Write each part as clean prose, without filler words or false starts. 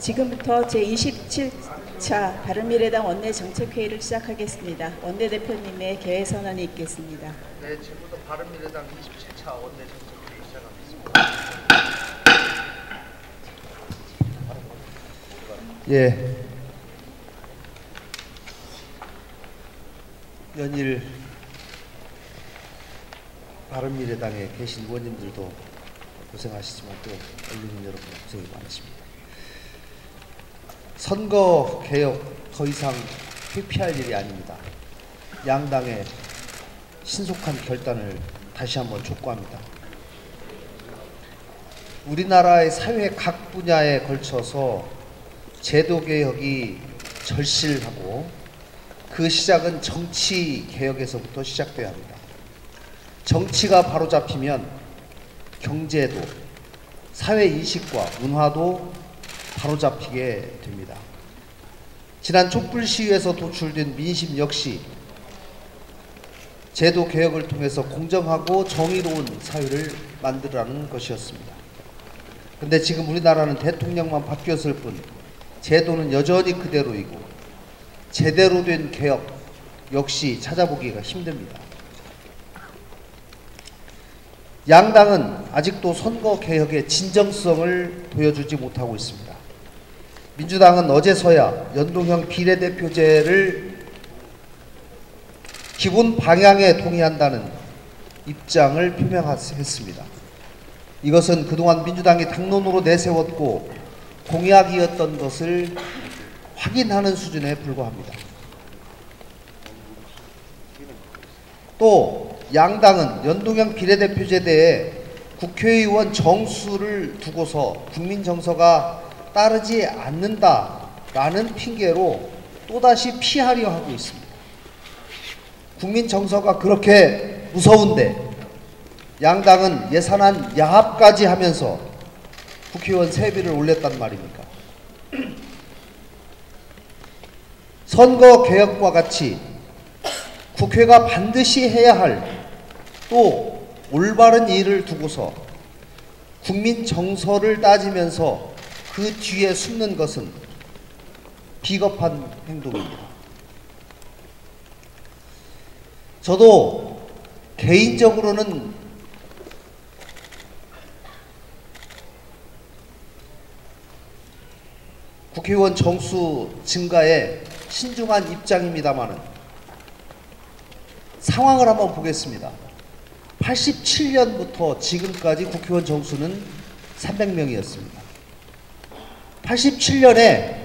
지금부터 제27차 바른미래당 원내정책회의를 시작하겠습니다. 원내대표님의 개회선언이 있겠습니다. 네, 지금부터 바른미래당 27차 원내정책회의 시작하겠습니다. 예, 연일 바른미래당에 계신 의원님들도 고생하시지만 또 언론인 여러분 고생이 많으십니다. 선거 개혁 더 이상 회피할 일이 아닙니다. 양당의 신속한 결단을 다시 한번 촉구합니다. 우리나라의 사회 각 분야에 걸쳐서 제도 개혁이 절실하고 그 시작은 정치 개혁에서부터 시작돼야 합니다. 정치가 바로잡히면 경제도, 사회 인식과 문화도 바로잡히게 됩니다. 지난 촛불 시위에서 도출된 민심 역시 제도 개혁을 통해서 공정하고 정의로운 사회를 만들라는 것이었습니다. 그런데 지금 우리나라는 대통령만 바뀌었을 뿐 제도는 여전히 그대로이고 제대로 된 개혁 역시 찾아보기가 힘듭니다. 양당은 아직도 선거 개혁의 진정성을 보여주지 못하고 있습니다. 민주당은 어제서야 연동형 비례대표제를 기본 방향에 동의한다는 입장을 표명했습니다. 이것은 그동안 민주당이 당론으로 내세웠고 공약이었던 것을 확인하는 수준에 불과합니다. 또 양당은 연동형 비례대표제에 대해 국회의원 정수를 두고서 국민 정서가 따르지 않는다라는 핑계로 또다시 피하려 하고 있습니다. 국민 정서가 그렇게 무서운데 양당은 예산안 야합까지 하면서 국회의원 세비를 올렸단 말입니까? 선거 개혁과 같이 국회가 반드시 해야 할 또 올바른 일을 두고서 국민 정서를 따지면서 그 뒤에 숨는 것은 비겁한 행동입니다. 저도 개인적으로는 국회의원 정수 증가에 신중한 입장입니다마는 상황을 한번 보겠습니다. 87년부터 지금까지 국회의원 정수는 300명이었습니다. 87년에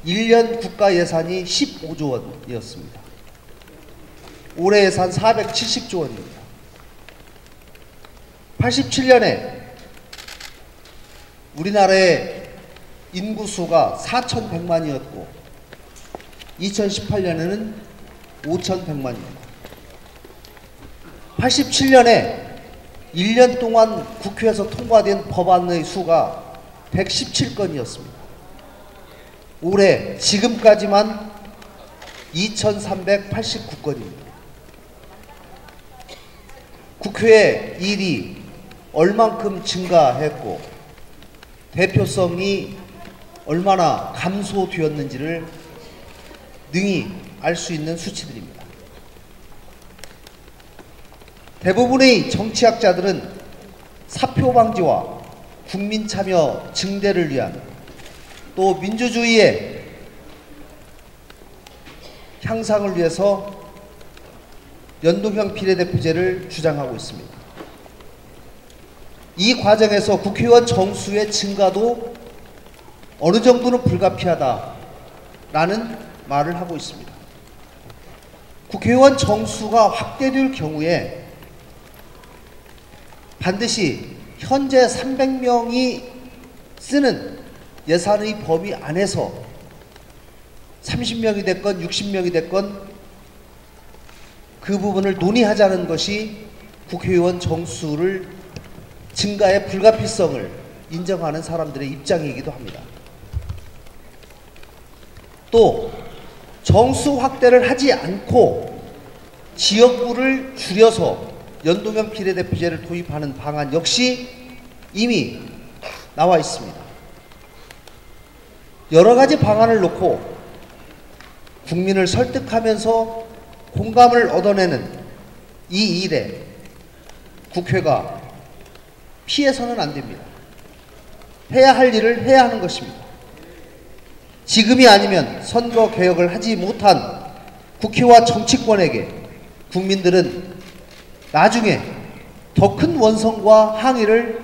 1년 국가 예산이 15조 원이었습니다. 올해 예산 470조 원입니다. 87년에 우리나라의 인구수가 4,100만이었고 2018년에는 5,100만입니다. 87년에 1년 동안 국회에서 통과된 법안의 수가 117건이었습니다. 올해 지금까지만 2,389건입니다. 국회의 일이 얼만큼 증가했고 대표성이 얼마나 감소되었는지를 능히 알 수 있는 수치들입니다. 대부분의 정치학자들은 사표 방지와 국민 참여 증대를 위한 또 민주주의의 향상을 위해서 연동형 비례대표제를 주장하고 있습니다. 이 과정에서 국회의원 정수의 증가도 어느 정도는 불가피하다라는 말을 하고 있습니다. 국회의원 정수가 확대될 경우에 반드시 현재 300명이 쓰는 예산의 범위 안에서 30명이 됐건 60명이 됐건 그 부분을 논의하자는 것이 국회의원 정수를 증가의 불가피성을 인정하는 사람들의 입장이기도 합니다. 또 정수 확대를 하지 않고 지역구를 줄여서 연동형 비례대표제를 도입하는 방안 역시 이미 나와 있습니다. 여러 가지 방안을 놓고 국민을 설득하면서 공감을 얻어내는 이 일에 국회가 피해서는 안 됩니다. 해야 할 일을 해야 하는 것입니다. 지금이 아니면 선거 개혁을 하지 못한 국회와 정치권에게 국민들은 나중에 더 큰 원성과 항의를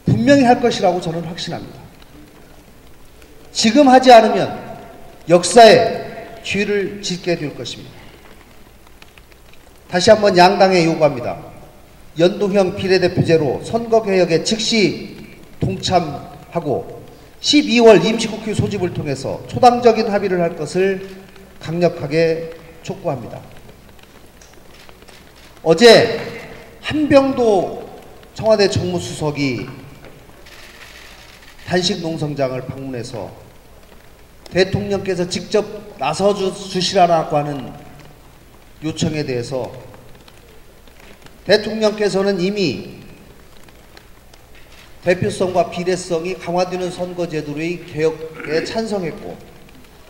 분명히 할 것이라고 저는 확신합니다. 지금 하지 않으면 역사에 죄를 짓게 될 것입니다. 다시 한번 양당에 요구합니다. 연동형 비례대표제로 선거개혁에 즉시 동참하고 12월 임시국회 소집을 통해서 초당적인 합의를 할 것을 강력하게 촉구합니다. 어제 한병도 청와대 정무수석이 단식 농성장을 방문해서 대통령께서 직접 나서 주시라고 하는 요청에 대해서 대통령께서는 이미 대표성과 비례성이 강화되는 선거제도의 개혁에 찬성했고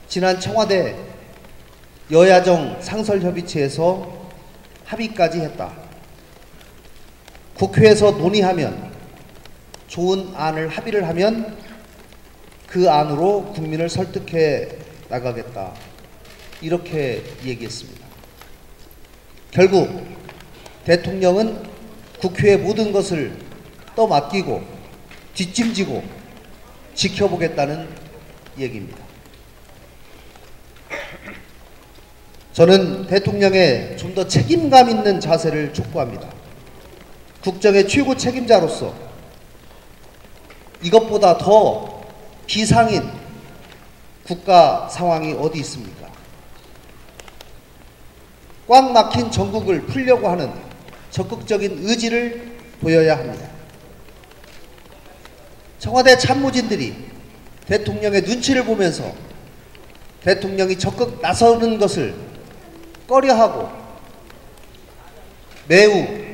지난 청와대 여야정 상설협의체에서 합의까지 했다. 국회에서 논의하면 좋은 안을 합의를 하면 그 안으로 국민을 설득해 나가겠다. 이렇게 얘기했습니다. 결국 대통령은 국회의 모든 것을 떠맡기고 뒷짐지고 지켜보겠다는 얘기입니다. 저는 대통령의 좀 더 책임감 있는 자세를 촉구합니다. 국정의 최고 책임자로서 이것보다 더 비상인 국가 상황이 어디 있습니까? 꽉 막힌 전국을 풀려고 하는 적극적인 의지를 보여야 합니다. 청와대 참모진들이 대통령의 눈치를 보면서 대통령이 적극 나서는 것을 꺼려하고 매우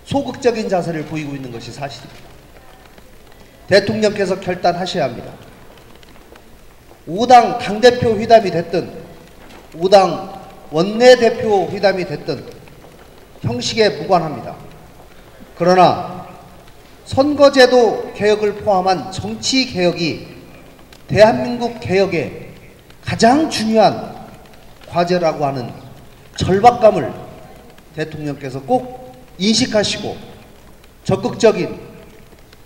소극적인 자세를 보이고 있는 것이 사실입니다. 대통령께서 결단하셔야 합니다. 5당 당대표 회담이 됐든 5당 원내대표 회담이 됐든 형식에 무관합니다. 그러나 선거제도 개혁을 포함한 정치 개혁이 대한민국 개혁의 가장 중요한 과제라고 하는 절박감을 대통령께서 꼭 인식하시고 적극적인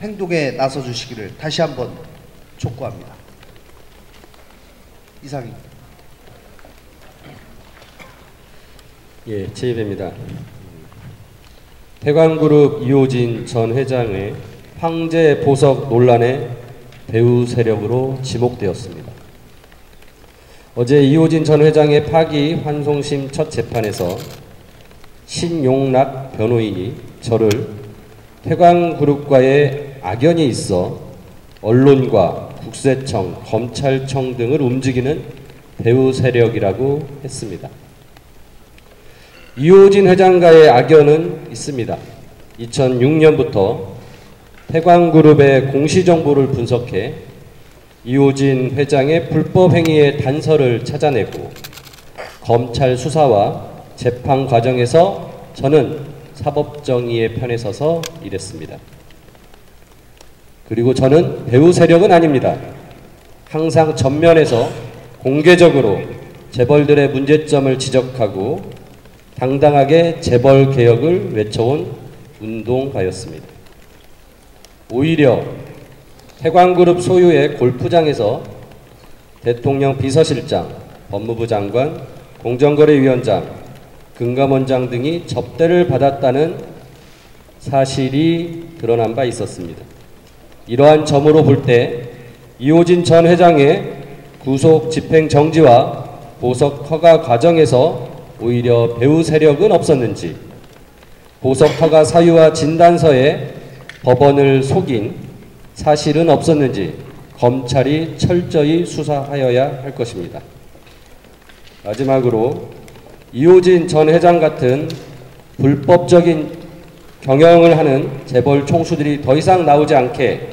행동에 나서 주시기를 다시 한번 촉구합니다. 이상입니다. 예, 제2회입니다. 태광그룹 이호진 전 회장의 황제 보석 논란의 배후 세력으로 지목되었습니다. 어제 이호진 전 회장의 파기 환송심 첫 재판에서 신용락 변호인이 저를 태광그룹과의 악연이 있어 언론과 국세청, 검찰청 등을 움직이는 배후 세력이라고 했습니다. 이호진 회장과의 악연은 있습니다. 2006년부터 태광그룹의 공시정보를 분석해 이호진 회장의 불법 행위의 단서를 찾아내고 검찰 수사와 재판 과정에서 저는 사법정의의 편에 서서 일했습니다. 그리고 저는 배후 세력은 아닙니다. 항상 전면에서 공개적으로 재벌들의 문제점을 지적하고 당당하게 재벌 개혁을 외쳐온 운동가였습니다. 오히려 태광그룹 소유의 골프장에서 대통령 비서실장, 법무부 장관, 공정거래위원장, 금감원장 등이 접대를 받았다는 사실이 드러난 바 있었습니다. 이러한 점으로 볼 때 이호진 전 회장의 구속 집행 정지와 보석 허가 과정에서 오히려 배후 세력은 없었는지, 보석 허가 사유와 진단서에 법원을 속인 사실은 없었는지 검찰이 철저히 수사하여야 할 것입니다. 마지막으로 이호진 전 회장 같은 불법적인 경영을 하는 재벌 총수들이 더 이상 나오지 않게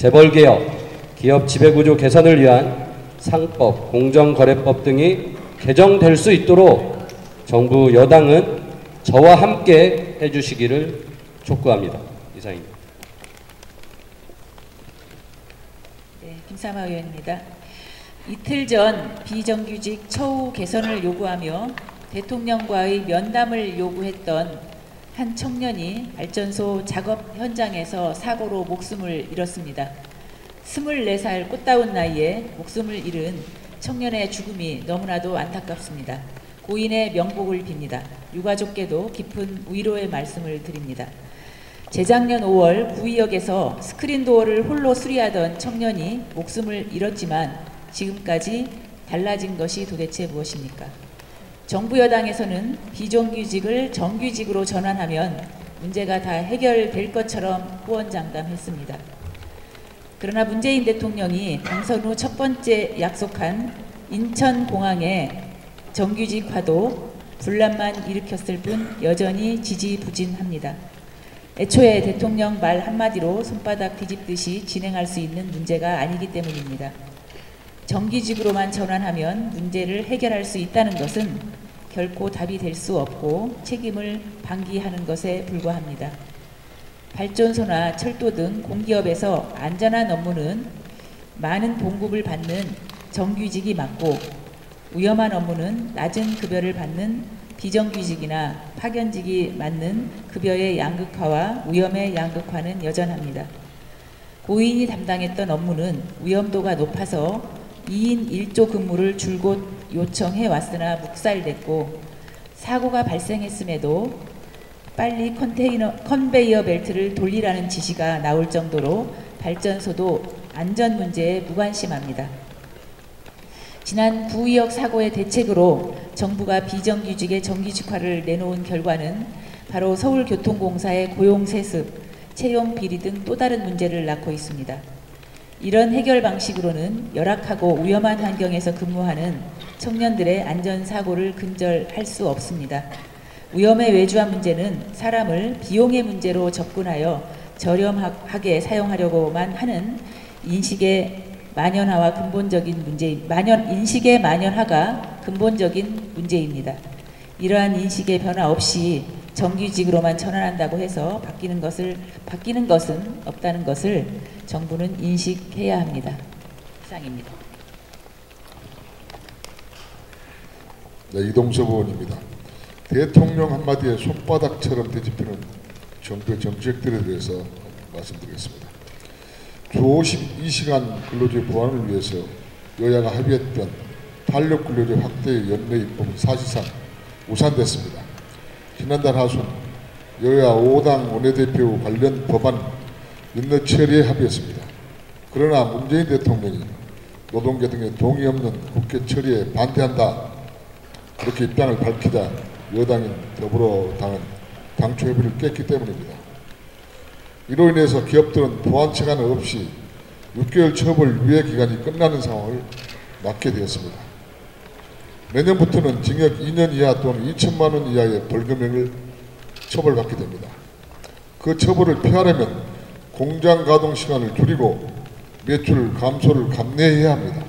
재벌개혁, 기업 지배구조 개선을 위한 상법, 공정거래법 등이 개정될 수 있도록 정부 여당은 저와 함께 해주시기를 촉구합니다. 이상입니다. 네, 김삼하 의원입니다. 이틀 전 비정규직 처우 개선을 요구하며 대통령과의 면담을 요구했던 한 청년이 발전소 작업 현장에서 사고로 목숨을 잃었습니다. 24살 꽃다운 나이에 목숨을 잃은 청년의 죽음이 너무나도 안타깝습니다. 고인의 명복을 빕니다. 유가족께도 깊은 위로의 말씀을 드립니다. 재작년 5월 구의역에서 스크린도어를 홀로 수리하던 청년이 목숨을 잃었지만 지금까지 달라진 것이 도대체 무엇입니까? 정부 여당에서는 비정규직을 정규직으로 전환하면 문제가 다 해결될 것처럼 후원장담했습니다. 그러나 문재인 대통령이 당선 후 첫 번째 약속한 인천공항의 정규직화도 분란만 일으켰을 뿐 여전히 지지부진합니다. 애초에 대통령 말 한마디로 손바닥 뒤집듯이 진행할 수 있는 문제가 아니기 때문입니다. 정규직으로만 전환하면 문제를 해결할 수 있다는 것은 결코 답이 될 수 없고 책임을 방기하는 것에 불과합니다. 발전소나 철도 등 공기업에서 안전한 업무는 많은 봉급을 받는 정규직이 맞고 위험한 업무는 낮은 급여를 받는 비정규직이나 파견직이 맞는 급여의 양극화와 위험의 양극화는 여전합니다. 고인이 담당했던 업무는 위험도가 높아서 2인 1조 근무를 줄곧 요청해 왔으나 묵살됐고 사고가 발생했음에도 빨리 컨베이어 벨트를 돌리라는 지시가 나올 정도로 발전소도 안전 문제에 무관심합니다. 지난 구의역 사고의 대책으로 정부가 비정규직의 정규직화를 내놓은 결과는 바로 서울교통공사의 고용세습, 채용 비리 등 또 다른 문제를 낳고 있습니다. 이런 해결 방식으로는 열악하고 위험한 환경에서 근무하는 청년들의 안전사고를 근절할 수 없습니다. 위험에 외주한 문제는 사람을 비용의 문제로 접근하여 저렴하게 사용하려고만 하는 인식의 만연화가 근본적인 문제입니다. 이러한 인식의 변화 없이 정규직으로만 전환한다고 해서 바뀌는 것은 없다는 것을 정부는 인식해야 합니다. 이상입니다. 네, 이동섭 의원입니다. 대통령 한마디에 손바닥처럼 뒤집히는 정부의 정책들에 대해서 말씀드리겠습니다. 주 52시간 근로제 보완을 위해서 여야가 합의했던 탄력근로제 확대의 연내 입법은 사실상 무산됐습니다. 지난달 하순 여야 5당 원내대표 관련 법안 연내 처리에 합의했습니다. 그러나 문재인 대통령이 노동계 등의 동의 없는 국회 처리에 반대한다 그렇게 입장을 밝히자 여당인 더불어당은 당초 협의를 깼기 때문입니다. 이로 인해서 기업들은 보완 시간 없이 6개월 처벌 유예 기간이 끝나는 상황을 맞게 되었습니다. 내년부터는 징역 2년 이하 또는 2천만 원 이하의 벌금형을 처벌받게 됩니다. 그 처벌을 피하려면 공장 가동 시간을 줄이고 매출 감소를 감내해야 합니다.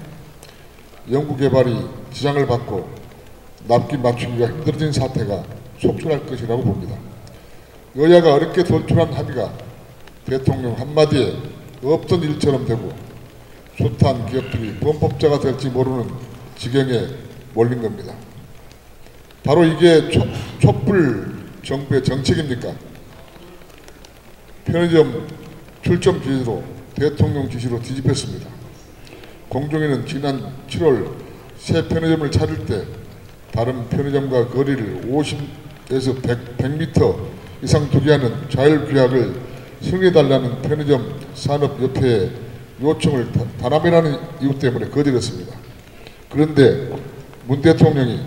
연구개발이 지장을 받고 납기 맞추기가 힘들어진 사태가 속출할 것이라고 봅니다. 여야가 어렵게 돌출한 합의가 대통령 한마디에 없던 일처럼 되고 숱한 기업들이 범법자가 될지 모르는 지경에 몰린 겁니다. 바로 이게 촛불 정부의 정책입니까? 편의점 출점 지시로 대통령 지시로 뒤집혔습니다. 공정위는 지난 7월 새 편의점을 찾을 때 다른 편의점과 거리를 50에서 100m 이상 두게 하는 자율규약을 승인해달라는 편의점 산업협회의 요청을 단합이라는 이유 때문에 거절했습니다. 그런데 문 대통령이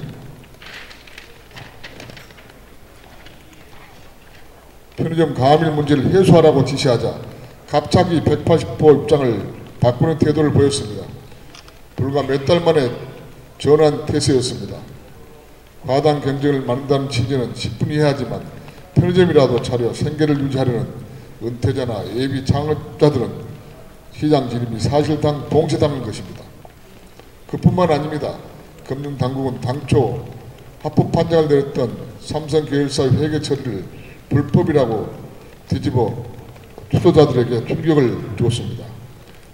편의점 가압일 문제를 해소하라고 지시하자 갑자기 180도 입장을 바꾸는 태도를 보였습니다. 불과 몇 달 만에 전환 태세였습니다. 과당 경쟁을 막는다는 취지는 10분 이해하지만 편의점이라도 차려 생계를 유지하려는 은퇴자나 예비 창업자들은 시장 진입이 사실상 동시다는 것입니다. 그뿐만 아닙니다. 금융당국은 당초 합법 판정을 내렸던 삼성 계열사의 회계 처리를 불법이라고 뒤집어 투자자들에게 충격을 주었습니다.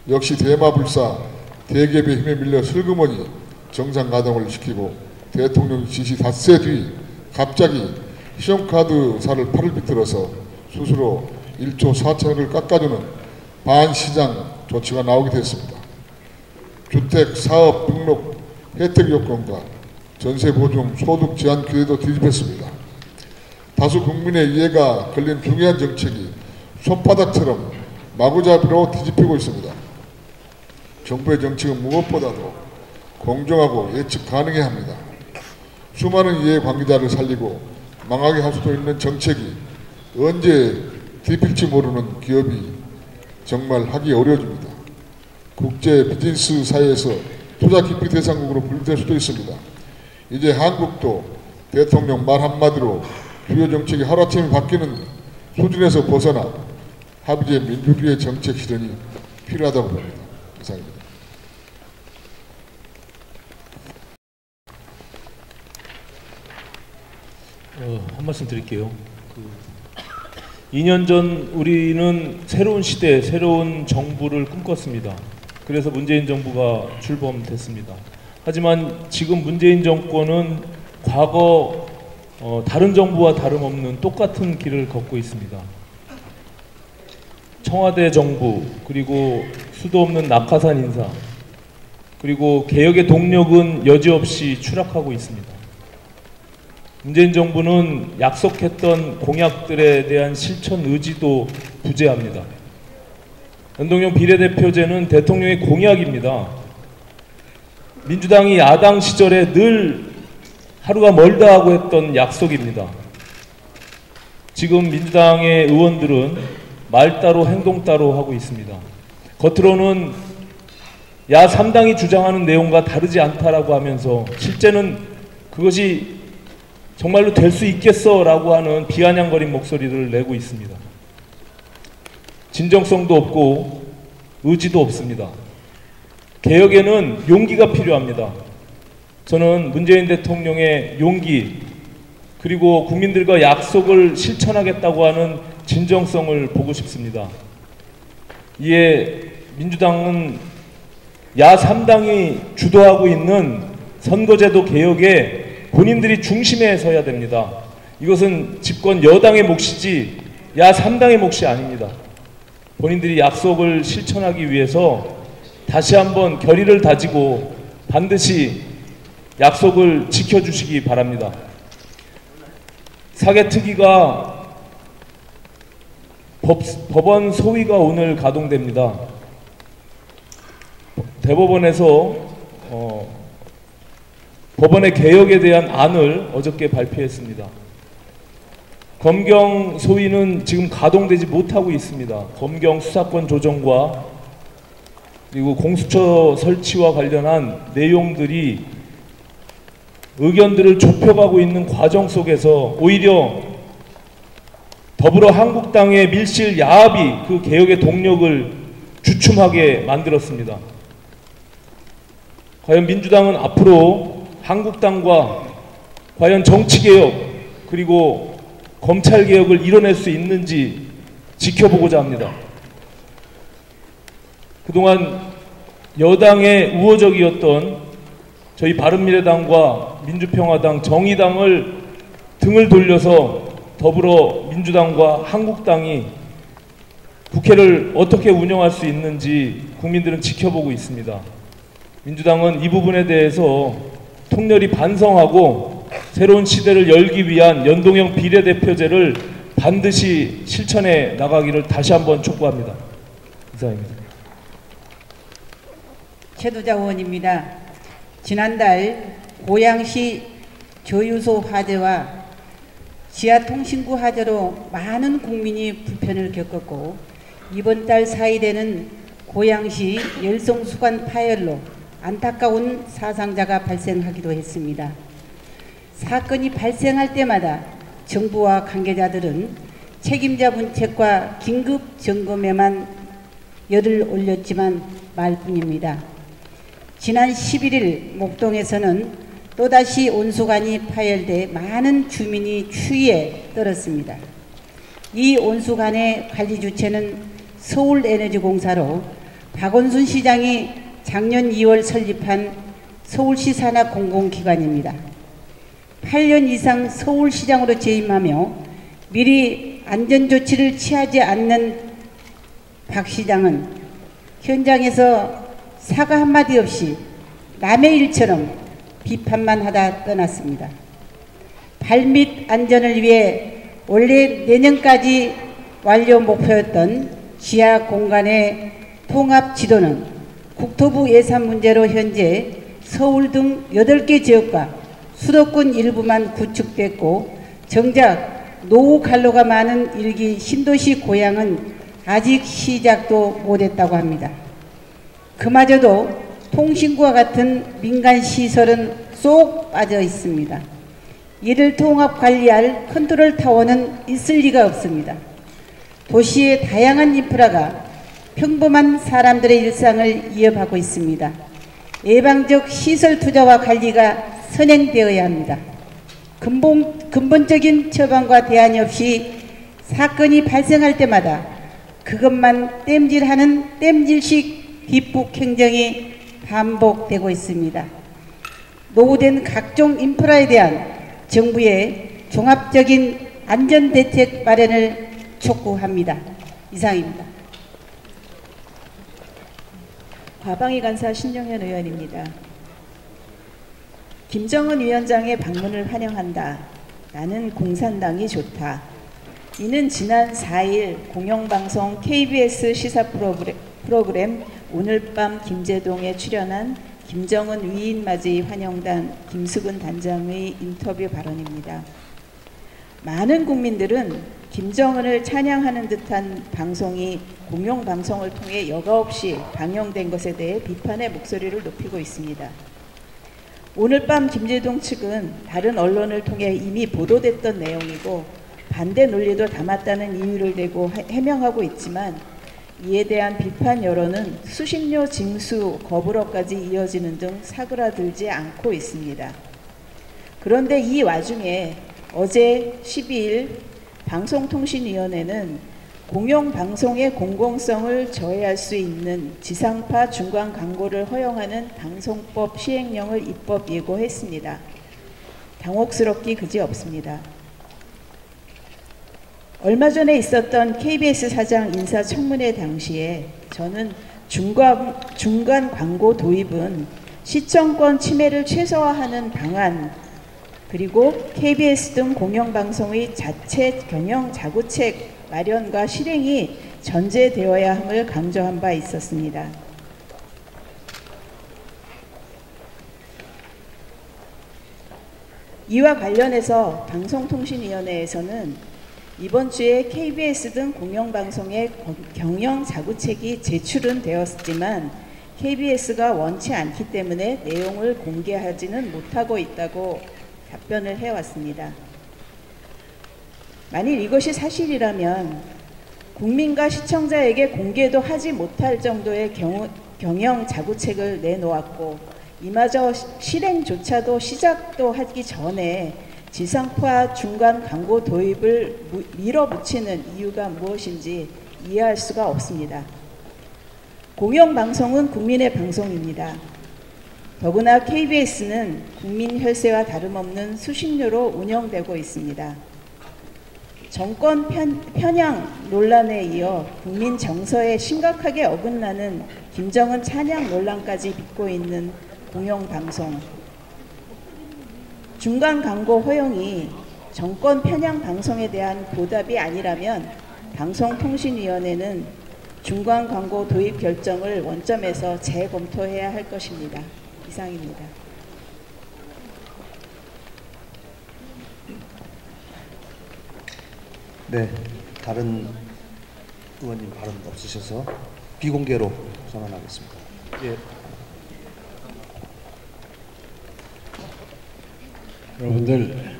역시 대마불사 대기업의 힘에 밀려 슬그머니 정상 가동을 시키고 대통령 지시 닷새 뒤 갑자기 신용카드사를 팔을 비틀어서 스스로 1조 4천억을 깎아주는 반시장 조치가 나오게 됐습니다. 주택, 사업, 등록, 혜택 요건과 전세 보증, 소득 제한 규제도 뒤집혔습니다. 다수 국민의 이해가 걸린 중요한 정책이 손바닥처럼 마구잡이로 뒤집히고 있습니다. 정부의 정책은 무엇보다도 공정하고 예측 가능해야 합니다. 수많은 이해관계자를 살리고 망하게 할 수도 있는 정책이 언제 뒤필지 모르는 기업이 정말 하기 어려워집니다. 국제 비즈니스 사회에서 투자 기피 대상국으로 분류될 수도 있습니다. 이제 한국도 대통령 말 한마디로 주요 정책이 하루아침에 바뀌는 수준에서 벗어나 합의제 민주주의 정책 실현이 필요하다고 봅니다. 이상입니다. 한 말씀 드릴게요. 2년 전 우리는 새로운 시대, 새로운 정부를 꿈꿨습니다. 그래서 문재인 정부가 출범됐습니다. 하지만 지금 문재인 정권은 과거 다른 정부와 다름없는 똑같은 길을 걷고 있습니다. 청와대 정부, 그리고 수도 없는 낙하산 인사, 그리고 개혁의 동력은 여지없이 추락하고 있습니다. 문재인 정부는 약속했던 공약들에 대한 실천 의지도 부재합니다. 연동형 비례대표제는 대통령의 공약입니다. 민주당이 야당 시절에 늘 하루가 멀다 하고 했던 약속입니다. 지금 민주당의 의원들은 말 따로 행동 따로 하고 있습니다. 겉으로는 야 3당이 주장하는 내용과 다르지 않다라고 하면서 실제는 그것이 정말로 될 수 있겠어 라고 하는 비아냥거린 목소리를 내고 있습니다. 진정성도 없고 의지도 없습니다. 개혁에는 용기가 필요합니다. 저는 문재인 대통령의 용기, 그리고 국민들과 약속을 실천하겠다고 하는 진정성을 보고 싶습니다. 이에 민주당은 야 3당이 주도하고 있는 선거제도 개혁에 본인들이 중심에 서야 됩니다. 이것은 집권 여당의 몫이지 야 3당의 몫이 아닙니다. 본인들이 약속을 실천하기 위해서 다시 한번 결의를 다지고 반드시 약속을 지켜주시기 바랍니다. 사개특위가 법원 소위가 오늘 가동됩니다. 대법원에서 법원의 개혁에 대한 안을 어저께 발표했습니다. 검경 소위는 지금 가동되지 못하고 있습니다. 검경 수사권 조정과 그리고 공수처 설치와 관련한 내용들이 의견들을 좁혀가고 있는 과정 속에서 오히려 더불어 한국당의 밀실 야합이 그 개혁의 동력을 주춤하게 만들었습니다. 과연 민주당은 앞으로 한국당과 과연 정치개혁 그리고 검찰개혁을 이뤄낼 수 있는지 지켜보고자 합니다. 그동안 여당의 우호적이었던 저희 바른미래당과 민주평화당, 정의당을 등을 돌려서 더불어민주당과 한국당이 국회를 어떻게 운영할 수 있는지 국민들은 지켜보고 있습니다. 민주당은 이 부분에 대해서 통렬히 반성하고 새로운 시대를 열기 위한 연동형 비례대표제를 반드시 실천해 나가기를 다시 한번 촉구합니다. 이상입니다. 최두자 의원입니다. 지난달 고양시 교유소 화재와 지하통신구 화재로 많은 국민이 불편을 겪었고 이번 달 4일에는 고양시 열성수관 파열로 안타까운 사상자가 발생하기도 했습니다. 사건이 발생할 때마다 정부와 관계자들은 책임자 문책과 긴급 점검에만 열을 올렸지만 말뿐입니다. 지난 11일 목동에서는 또다시 온수관이 파열돼 많은 주민이 추위에 떨었습니다. 이 온수관의 관리 주체는 서울에너지공사로 박원순 시장이 작년 2월 설립한 서울시 산하 공공기관입니다. 8년 이상 서울시장으로 재임하며 미리 안전조치를 취하지 않는 박 시장은 현장에서 사과 한마디 없이 남의 일처럼 비판만 하다 떠났습니다. 발밑 안전을 위해 원래 내년까지 완료 목표였던 지하 공간의 통합 지도는 국토부 예산 문제로 현재 서울 등 8개 지역과 수도권 일부만 구축됐고 정작 노후 갈로가 많은 일기 신도시 고양은 아직 시작도 못했다고 합니다. 그마저도 통신구와 같은 민간 시설은 쏙 빠져 있습니다. 이를 통합 관리할 컨트롤 타워는 있을 리가 없습니다. 도시의 다양한 인프라가 평범한 사람들의 일상을 이어가고 있습니다. 예방적 시설 투자와 관리가 선행되어야 합니다. 근본적인 처방과 대안이 없이 사건이 발생할 때마다 그것만 땜질하는 땜질식 뒷북 행정이 반복되고 있습니다. 노후된 각종 인프라에 대한 정부의 종합적인 안전대책 마련을 촉구합니다. 이상입니다. 과방위 간사 신정현 의원입니다. 김정은 위원장의 방문을 환영한다. 나는 공산당이 좋다. 이는 지난 4일 공영방송 KBS 시사 프로그램 오늘 밤 김제동에 출연한 김정은 위인맞이 환영단 김수근 단장의 인터뷰 발언입니다. 많은 국민들은 김정은을 찬양하는 듯한 방송이 공영방송을 통해 여과 없이 방영된 것에 대해 비판의 목소리를 높이고 있습니다. 오늘 밤 김제동 측은 다른 언론을 통해 이미 보도됐던 내용이고 반대 논리도 담았다는 이유를 대고 해명하고 있지만 이에 대한 비판 여론은 수신료 징수 거부로까지 이어지는 등 사그라들지 않고 있습니다. 그런데 이 와중에 어제 12일 방송통신위원회는 공영방송의 공공성을 저해할 수 있는 지상파 중간 광고를 허용하는 방송법 시행령을 입법 예고했습니다. 당혹스럽기 그지없습니다. 얼마 전에 있었던 KBS 사장 인사청문회 당시에 저는 중간 광고 도입은 시청권 침해를 최소화하는 방안 그리고 KBS 등 공영방송의 자체 경영 자구책 마련과 실행이 전제되어야 함을 강조한 바 있었습니다. 이와 관련해서 방송통신위원회에서는 이번 주에 KBS 등 공영방송의 경영 자구책이 제출은 되었지만 KBS가 원치 않기 때문에 내용을 공개하지는 못하고 있다고 답변을 해왔습니다. 만일 이것이 사실이라면 국민과 시청자에게 공개도 하지 못할 정도의 경영 자구책을 내놓았고 이마저 실행조차도 시작도 하기 전에 지상파 중간 광고 도입을 밀어붙이는 이유가 무엇인지 이해할 수가 없습니다. 공영방송은 국민의 방송입니다. 더구나 KBS는 국민 혈세와 다름없는 수신료로 운영되고 있습니다. 정권 편향 논란에 이어 국민 정서에 심각하게 어긋나는 김정은 찬양 논란까지 빚고 있는 공영방송. 중간 광고 허용이 정권 편향 방송에 대한 보답이 아니라면 방송통신위원회는 중간 광고 도입 결정을 원점에서 재검토해야 할 것입니다. 이상입니다. 네, 다른 의원님 발언 없으셔서 비공개로 선언하겠습니다. 예. 여러분들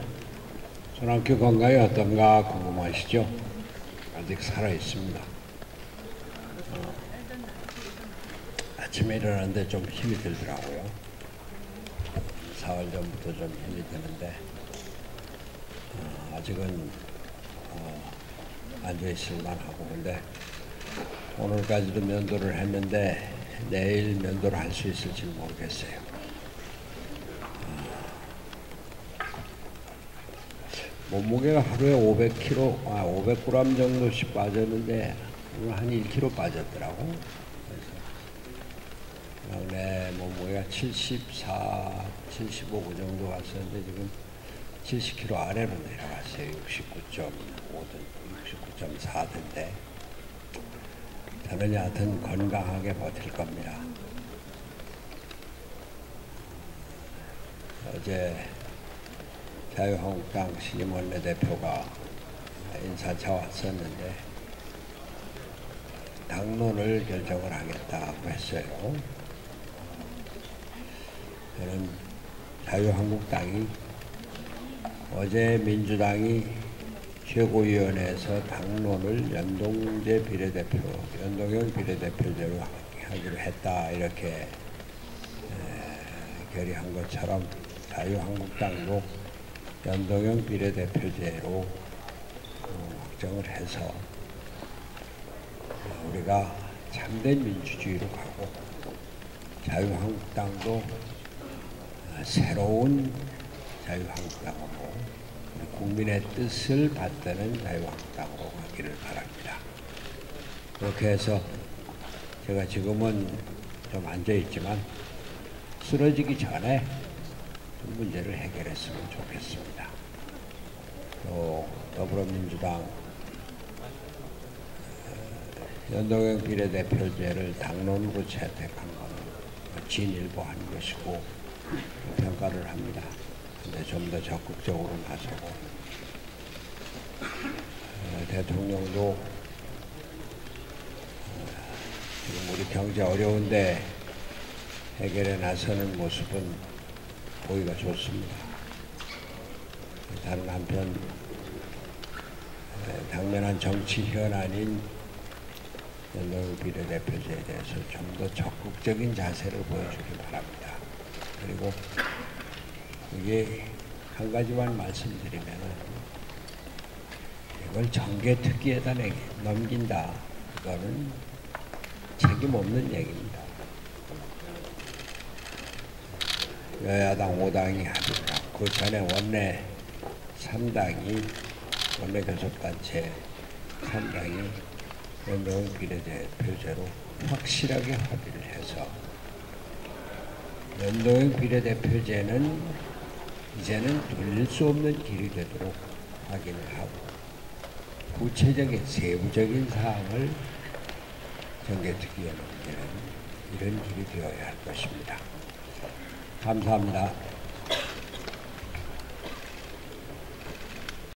손학규 건강이 어떤가 궁금하시죠? 아직 살아 있습니다. 아침에 일어나는데 좀 힘이 들더라고요. 4월 전부터 좀 힘이 드는데 아직은 앉아있을만 하고, 근데 오늘까지도 면도를 했는데 내일 면도를 할 수 있을지 모르겠어요. 몸무게가 하루에 500g 정도씩 빠졌는데 오늘 한 1kg 빠졌더라고. 그래서 내 몸무게가 74, 75 그 정도 왔었는데 지금 70kg 아래로 내려갔어요. 69.5든 69.4든데 저는 여하튼 건강하게 버틸 겁니다. 어제 자유한국당 신임 원내대표가 인사차 왔었는데 당론을 결정을 하겠다고 했어요. 저는 자유한국당이 어제 민주당이 최고위원회에서 당론을 연동형 비례대표제로 하기로 했다, 이렇게 결의한 것처럼 자유한국당도 연동형 비례대표제로 확정을 해서 우리가 참된 민주주의로 가고 자유한국당도 새로운 자유한국당으로 국민의 뜻을 받드는 자유한국당으로 가기를 바랍니다. 그렇게 해서 제가 지금은 좀 앉아있지만 쓰러지기 전에 문제를 해결했으면 좋겠습니다. 또 더불어민주당 연동형 비례대표제를 당론으로 채택한 것은 진일보한 것이고 평가를 합니다. 근데 좀 더 적극적으로 나서고 대통령도 지금 우리 경제 어려운데 해결에 나서는 모습은 보기가 좋습니다. 다른 한편 당면한 정치 현안인 연동형 비례대표제에 대해서 좀 더 적극적인 자세를 보여주기 바랍니다. 그리고 이게 한 가지만 말씀드리면 이걸 정계특위에다 넘긴다, 이거는 책임 없는 얘기입니다. 여야당 5당이 합의를 하고 그 전에 원내 3당이 원내 교섭단체 3당이 연동형 비례대표제로 확실하게 합의를 해서 연동형 비례대표제는 이제는 돌릴 수 없는 길이 되도록 확인을 하고 구체적인 세부적인 사항을 정계특위에 넘기는 이런 길이 되어야 할 것입니다. 감사합니다.